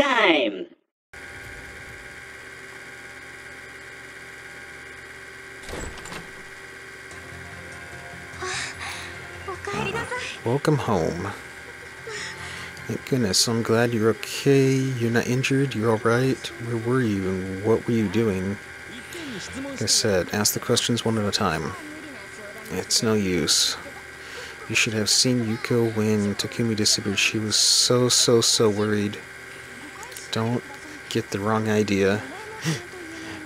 time! Welcome home. Thank goodness, I'm glad you're okay. You're not injured, you're alright. Where were you and what were you doing? Like I said, ask the questions one at a time. It's no use. You should have seen Yuko when Takumi disappeared. She was so worried. Don't get the wrong idea.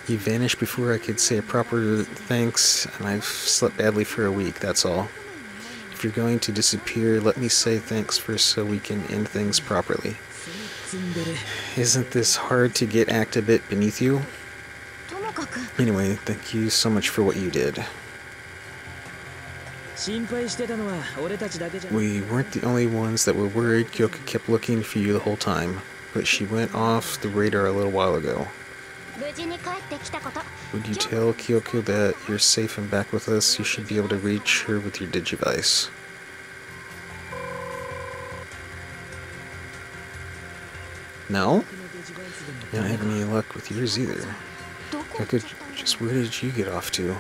You vanished before I could say a proper thanks, and I've slept badly for a week, that's all. If you're going to disappear, let me say thanks first so we can end things properly. Isn't this hard to get act a bit beneath you? Anyway, thank you so much for what you did. We weren't the only ones that were worried. Kyoko kept looking for you the whole time, but she went off the radar a little while ago. Would you tell Kyoko that you're safe and back with us? You should be able to reach her with your Digivice. No? You don't have any luck with yours either. Kyoko, just where did you get off to?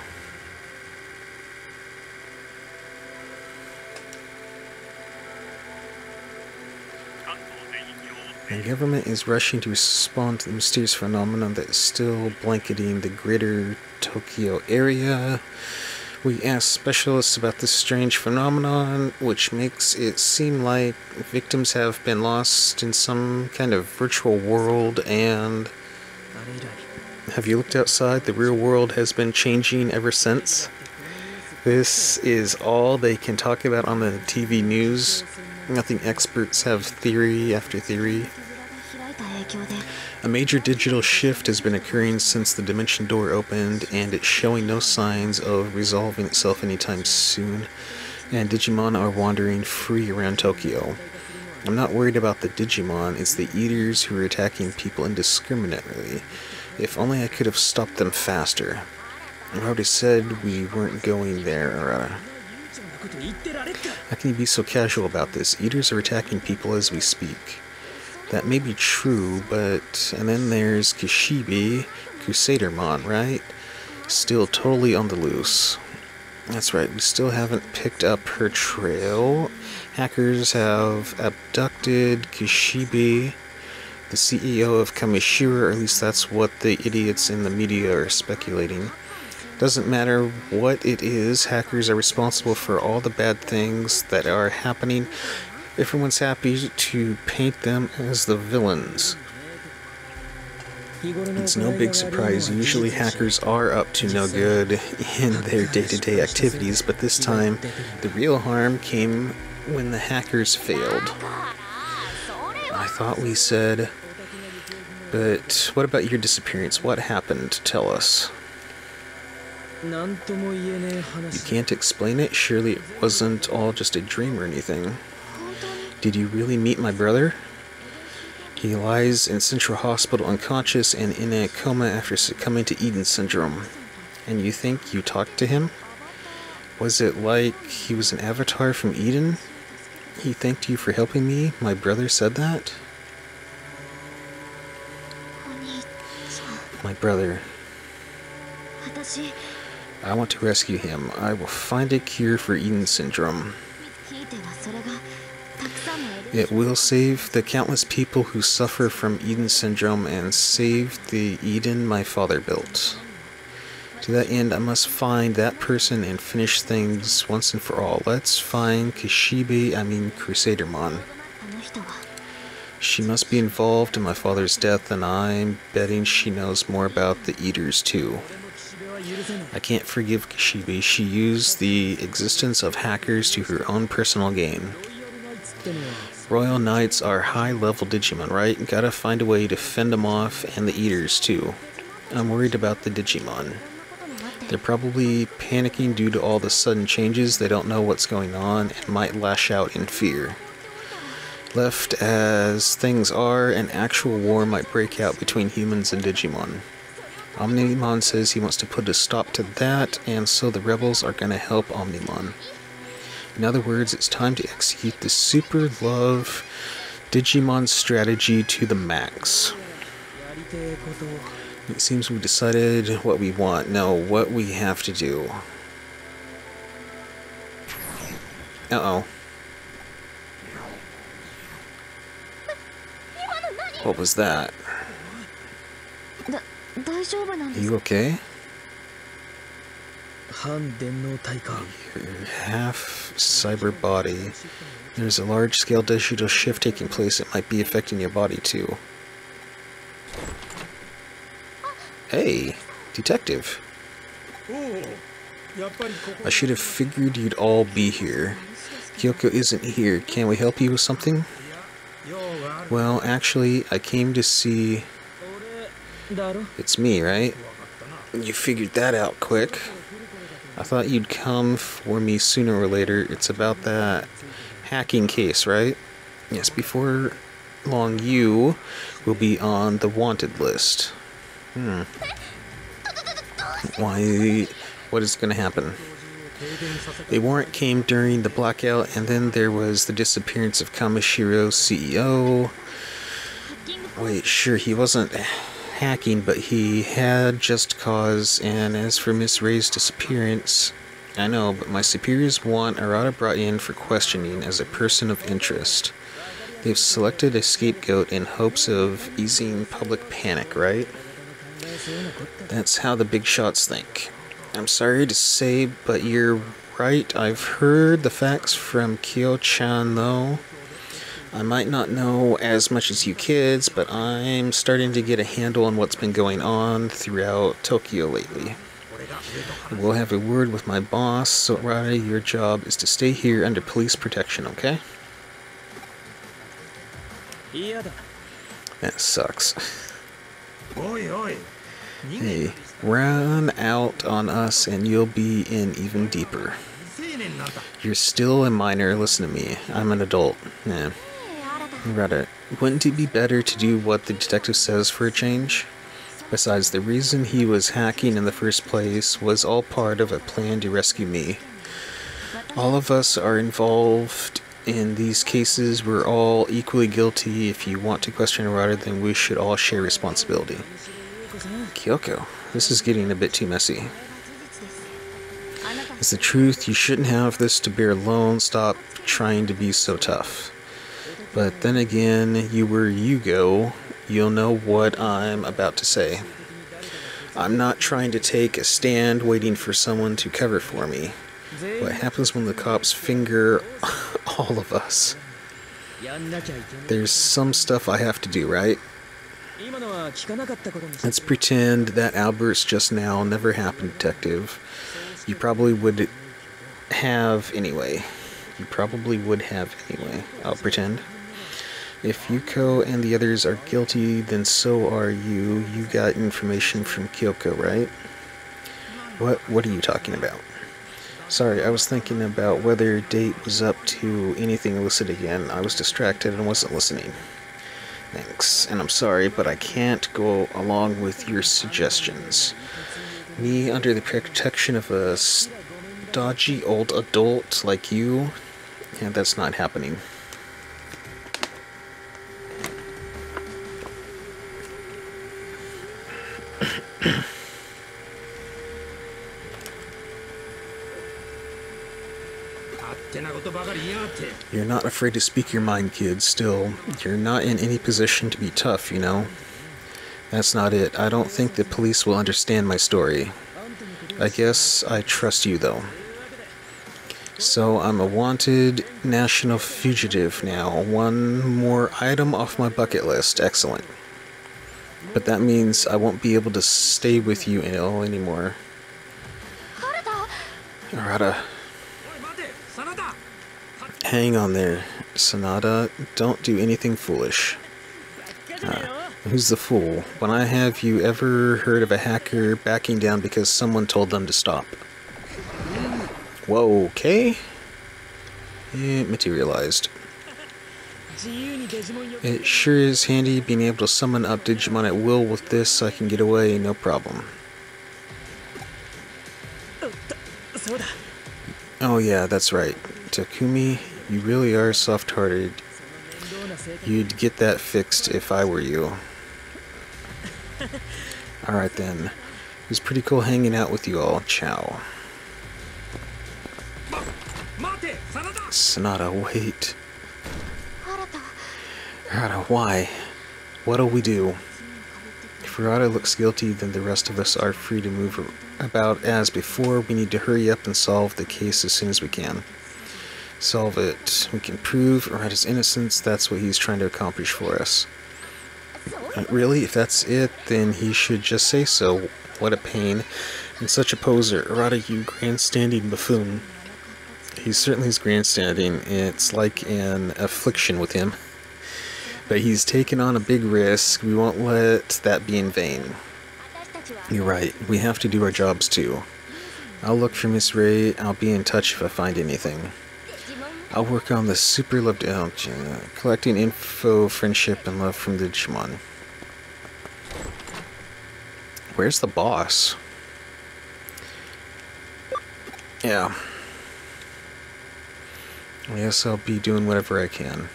The government is rushing to respond to the mysterious phenomenon that is still blanketing the greater Tokyo area. We asked specialists about this strange phenomenon, which makes it seem like victims have been lost in some kind of virtual world, and... Have you looked outside? The real world has been changing ever since. This is all they can talk about on the TV news. Nothing experts have theory after theory. A major digital shift has been occurring since the dimension door opened, and it's showing no signs of resolving itself anytime soon, and Digimon are wandering free around Tokyo. I'm not worried about the Digimon, it's the Eaters who are attacking people indiscriminately. If only I could have stopped them faster. I already said we weren't going there, Arata. How can you be so casual about this? Eaters are attacking people as we speak. That may be true, but... And then there's Kishibe, Crusadermon, right? Still totally on the loose. That's right, we still haven't picked up her trail. Hackers have abducted Kishibe, the CEO of Kamishira, or at least that's what the idiots in the media are speculating. Doesn't matter what it is, hackers are responsible for all the bad things that are happening. Everyone's happy to paint them as the villains. It's no big surprise. Usually hackers are up to no good in their day-to-day activities, but this time the real harm came when the hackers failed. I thought we said... But what about your disappearance? What happened? Tell us. You can't explain it? Surely it wasn't all just a dream or anything. Did you really meet my brother? He lies in Central Hospital unconscious and in a coma after succumbing to Eden Syndrome. And you think you talked to him? Was it like he was an avatar from Eden? He thanked you for helping me? My brother said that? My brother. I want to rescue him. I will find a cure for Eden Syndrome. It will save the countless people who suffer from Eden Syndrome and save the Eden my father built. To that end, I must find that person and finish things once and for all. Let's find Crusadermon. She must be involved in my father's death, and I'm betting she knows more about the Eaters too. I can't forgive Kishibe. She used the existence of hackers to her own personal gain. Royal Knights are high-level Digimon, right? Gotta find a way to fend them off, and the Eaters too. I'm worried about the Digimon. They're probably panicking due to all the sudden changes. They don't know what's going on and might lash out in fear. Left as things are, an actual war might break out between humans and Digimon. Omnimon says he wants to put a stop to that, and so the rebels are going to help Omnimon. In other words, it's time to execute the super love Digimon strategy to the max. It seems we decided what we want. No, what we have to do. Uh-oh. What was that? Are you okay? You're half cyber body. There's a large-scale digital shift taking place. It might be affecting your body too. Hey, detective. I should have figured you'd all be here. Kyoko isn't here. Can we help you with something? Well, actually, I came to see... It's me, right? You figured that out quick. I thought you'd come for me sooner or later. It's about that hacking case, right? Yes, before long you will be on the wanted list. Why? What is going to happen? A warrant came during the blackout, and then there was the disappearance of Kamashiro's CEO. Wait, sure, he wasn't hacking, but he had just cause, and as for Miss Ray's disappearance, I know, but my superiors want Arata brought in for questioning as a person of interest. They've selected a scapegoat in hopes of easing public panic, right? That's how the big shots think. I'm sorry to say, but you're right. I've heard the facts from Kyo-chan, though. I might not know as much as you kids, but I'm starting to get a handle on what's been going on throughout Tokyo lately. We'll have a word with my boss, so Arata, your job is to stay here under police protection, okay? That sucks. Hey, run out on us and you'll be in even deeper. You're still a minor, listen to me. I'm an adult. Yeah. Arata, wouldn't it be better to do what the detective says for a change? Besides, the reason he was hacking in the first place was all part of a plan to rescue me. All of us are involved in these cases. We're all equally guilty. If you want to question Arata, then we should all share responsibility. Kyoko, this is getting a bit too messy. It's the truth. You shouldn't have this to bear alone. Stop trying to be so tough. But then again, you were Yugo. You'll know what I'm about to say. I'm not trying to take a stand waiting for someone to cover for me. What happens when the cops finger all of us? There's some stuff I have to do, right? Let's pretend that outburst just now never happened, detective. You probably would have anyway. I'll pretend. If Yuko and the others are guilty, then so are you. You got information from Kyoko, right? What are you talking about? Sorry, I was thinking about whether Date was up to anything illicit again. I was distracted and wasn't listening. Thanks, and I'm sorry, but I can't go along with your suggestions. Me under the protection of a stodgy old adult like you? Yeah, that's not happening. You're not afraid to speak your mind, kid. Still, you're not in any position to be tough, you know? That's not it. I don't think the police will understand my story. I guess I trust you, though. So, I'm a wanted national fugitive now. One more item off my bucket list. Excellent. But that means I won't be able to stay with you anymore. Arata. Hang on there, Sanada. Don't do anything foolish. Who's the fool? When have you ever heard of a hacker backing down because someone told them to stop? Whoa, okay? It materialized. It sure is handy being able to summon up Digimon at will. With this, I can get away, no problem. Oh yeah, that's right. Takumi, you really are soft-hearted. You'd get that fixed if I were you. Alright then. It was pretty cool hanging out with you all. Ciao. Sonata, wait. Arata, why? What'll we do? If Arata looks guilty, then the rest of us are free to move about as before. We need to hurry up and solve the case as soon as we can. Solve it. We can prove Arata's innocence. That's what he's trying to accomplish for us. Really? If that's it, then he should just say so. What a pain. And such a poser. Arata, you grandstanding buffoon. He certainly is grandstanding. It's like an affliction with him. But he's taken on a big risk. We won't let that be in vain. You're right. We have to do our jobs too. I'll look for Miss Ray. I'll be in touch if I find anything. I'll work on the super loved collecting info, friendship, and love from the Digimon. Where's the boss? Yeah. I guess I'll be doing whatever I can.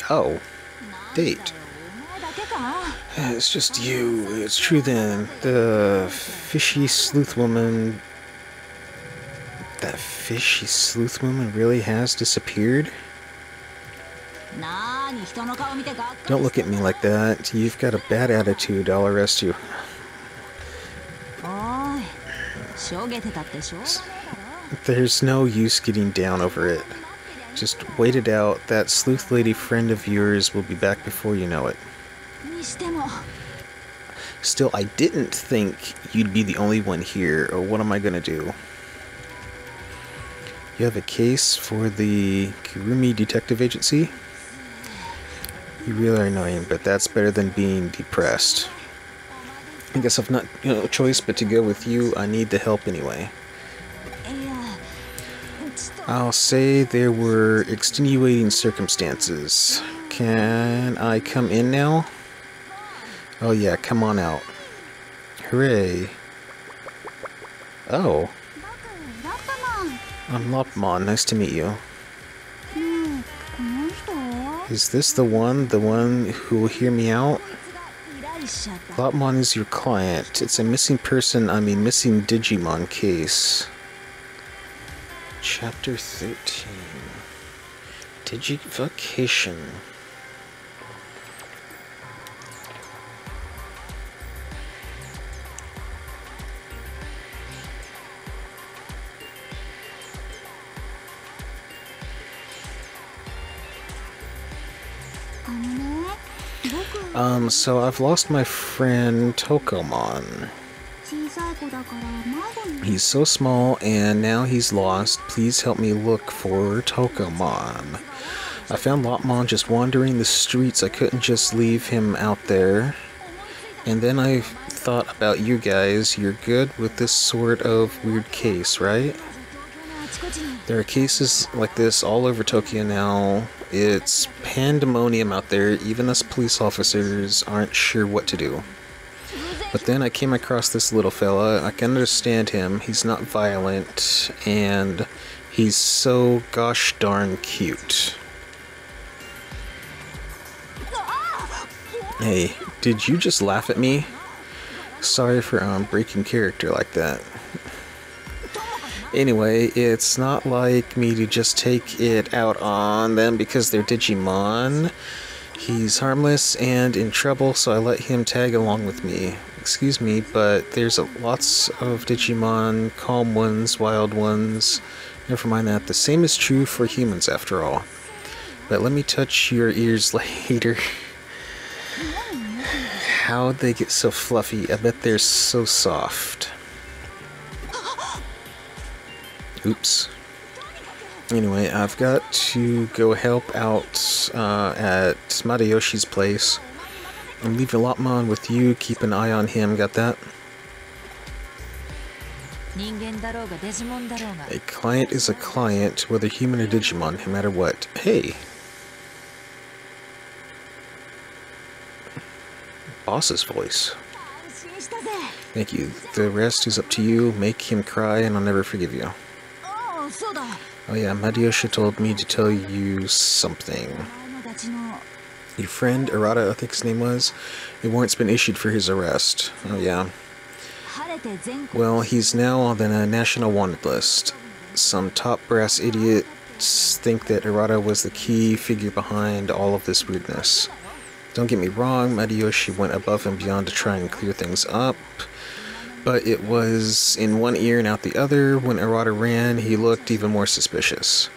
Oh. Date. It's just you. It's true then. The fishy sleuth woman... That fishy sleuth woman really has disappeared? Don't look at me like that. You've got a bad attitude. I'll arrest you. There's no use getting down over it. Just wait it out. That sleuth lady friend of yours will be back before you know it. Still, I didn't think you'd be the only one here, or what am I gonna do? You have a case for the Kirumi Detective Agency? You really are annoying, but that's better than being depressed. I guess I've not no choice but to go with you. I need the help anyway. I'll say there were extenuating circumstances. Can I come in now? Oh yeah, come on out. Hooray. Oh. I'm Lopmon, nice to meet you. Is this the one who will hear me out? Lopmon is your client. It's a missing missing Digimon case. Chapter 13. Digivocation. So I've lost my friend Tokomon. He's so small and now he's lost. Please help me look for Tokomon. I found Lopmon just wandering the streets. I couldn't just leave him out there. And then I thought about you guys. You're good with this sort of weird case, right? There are cases like this all over Tokyo now. It's pandemonium out there. Even us police officers aren't sure what to do. But then I came across this little fella. I can understand him. He's not violent, and he's so gosh darn cute. Hey, did you just laugh at me? Sorry for breaking character like that. Anyway, it's not like me to just take it out on them because they're Digimon. He's harmless and in trouble, so I let him tag along with me. Excuse me, but there's lots of Digimon, calm ones, wild ones. Never mind that. The same is true for humans, after all. But let me touch your ears later. How'd they get so fluffy? I bet they're so soft. Oops. Anyway, I've got to go help out at Madayoshi's place. I'm leaving Lopmon with you. Keep an eye on him. Got that? A client is a client, whether human or Digimon, no matter what. Hey! Boss's voice. Thank you. The rest is up to you. Make him cry and I'll never forgive you. Oh yeah, Madioshi told me to tell you something. Your friend, Arata, I think his name was, a warrant's been issued for his arrest. Oh yeah. Well, he's now on the national wanted list. Some top brass idiots think that Arata was the key figure behind all of this weirdness. Don't get me wrong, Madioshi went above and beyond to try and clear things up, but it was in one ear and out the other. When Arata ran, he looked even more suspicious.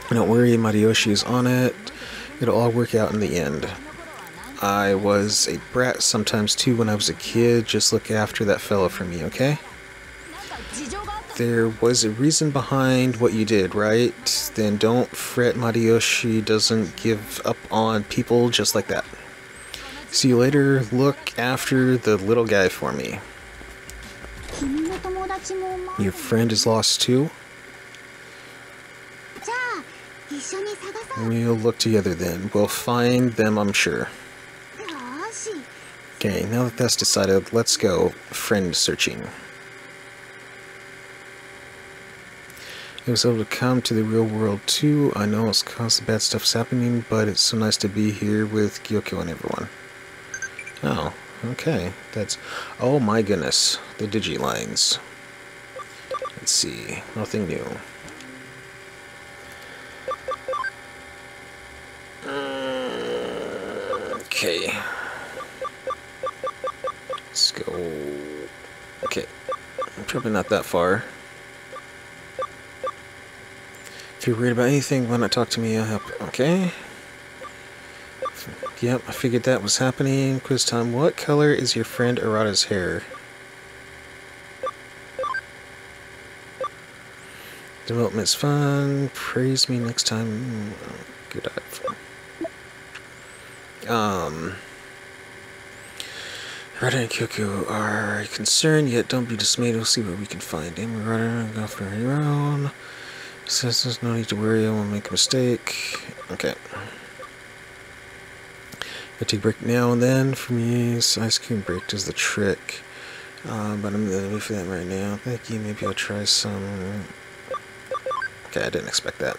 Don't worry, Madioshi is on it. It'll all work out in the end. I was a brat sometimes too when I was a kid. Just look after that fellow for me, okay? There was a reason behind what you did, right? Then don't fret, Madioshi doesn't give up on people just like that. See you later. Look after the little guy for me. Your friend is lost too? We'll look together then. We'll find them, I'm sure. Okay, now that that's decided, let's go friend searching. I was able to come to the real world too. I know it's constant bad stuff's happening, but it's so nice to be here with Gyokyo and everyone. Oh, okay. That's... oh my goodness. The Digilines. Let's see. Nothing new. Okay. Let's go... okay. Probably not that far. If you're worried about anything, why not talk to me? I'll help. Okay. Yep, I figured that was happening. Quiz time. What color is your friend Arata's hair? Development's fun. Praise me next time. Good eye. Arata and Kyoko are concerned, yet don't be dismayed. We'll see what we can find. Arata, go for your own. Says there's no need to worry, I won't make a mistake. Okay. I take a break now and then. For me, ice cream break does the trick. But I'm in the mood for that right now. Thank you. Maybe I'll try some. Okay, I didn't expect that.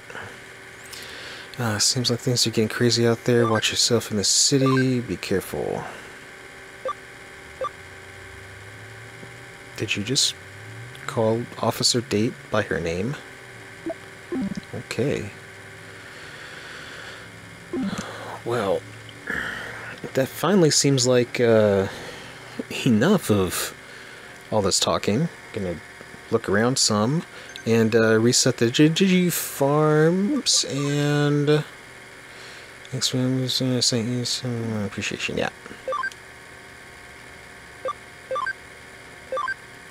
Seems like things are getting crazy out there. Watch yourself in the city. Be careful. Did you just call Officer Date by her name? Okay. Well, that finally seems like enough of all this talking. Gonna look around some and reset the Digi farms and thanks for saying some appreciation. Yeah.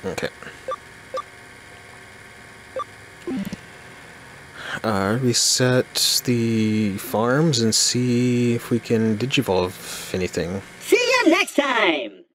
Okay. Reset the farms and see if we can digivolve anything. See you next time!